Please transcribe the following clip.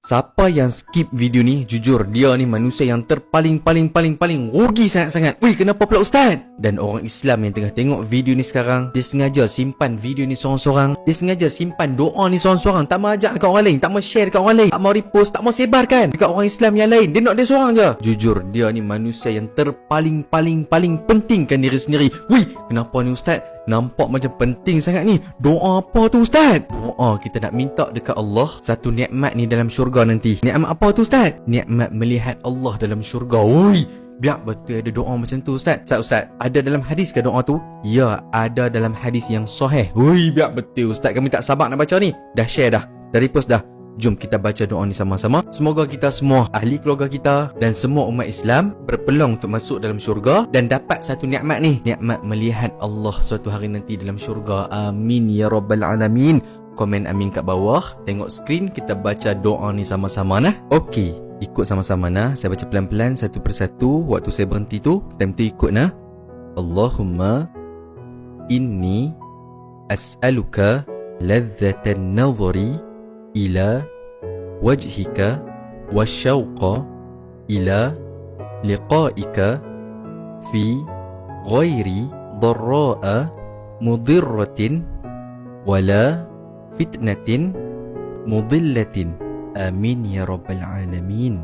Siapa yang skip video ni, jujur dia ni manusia yang paling rugi sangat-sangat. Weh, kenapa pula Ustaz? Dan orang Islam yang tengah tengok video ni sekarang, dia sengaja simpan video ni seorang-seorang. Dia sengaja simpan doa ni seorang-seorang. Tak mau ajak dekat orang lain, tak mau share dekat orang lain, tak mau repost, tak mau sebarkan dekat orang Islam yang lain. Dia nak dia seorang je. Jujur, dia ni manusia yang paling pentingkan diri sendiri. Weh, kenapa ni Ustaz? Nampak macam penting sangat ni. Doa apa tu Ustaz? Doa kita nak minta dekat Allah satu nikmat ni dalam syurga nanti. Nikmat apa tu Ustaz? Nikmat melihat Allah dalam syurga. Oi, biar betul ada doa macam tu Ustaz. Ustaz, ada dalam hadis ke doa tu? Ya, ada dalam hadis yang sahih. Oi, biar betul Ustaz. Kami tak sabar nak baca ni. Dah share dah. Dah repost dah. Jom kita baca doa ni sama-sama. Semoga kita semua, ahli keluarga kita dan semua umat Islam berpeluang untuk masuk dalam syurga dan dapat satu nikmat ni, nikmat melihat Allah suatu hari nanti dalam syurga. Amin ya rabbal alamin. Komen amin kat bawah. Tengok skrin, kita baca doa ni sama-sama nah. Okey, ikut sama-sama nah. Saya baca pelan-pelan satu persatu. Waktu saya berhenti tu, time tu ikut nah. Allahumma inni as'aluka ladzatan nadhari ila wajhika wasyauqa ila liqa'ika fi ghairi dharra'a mudirratin wala fitnatin mudillatin. Amin ya rabbal alamin.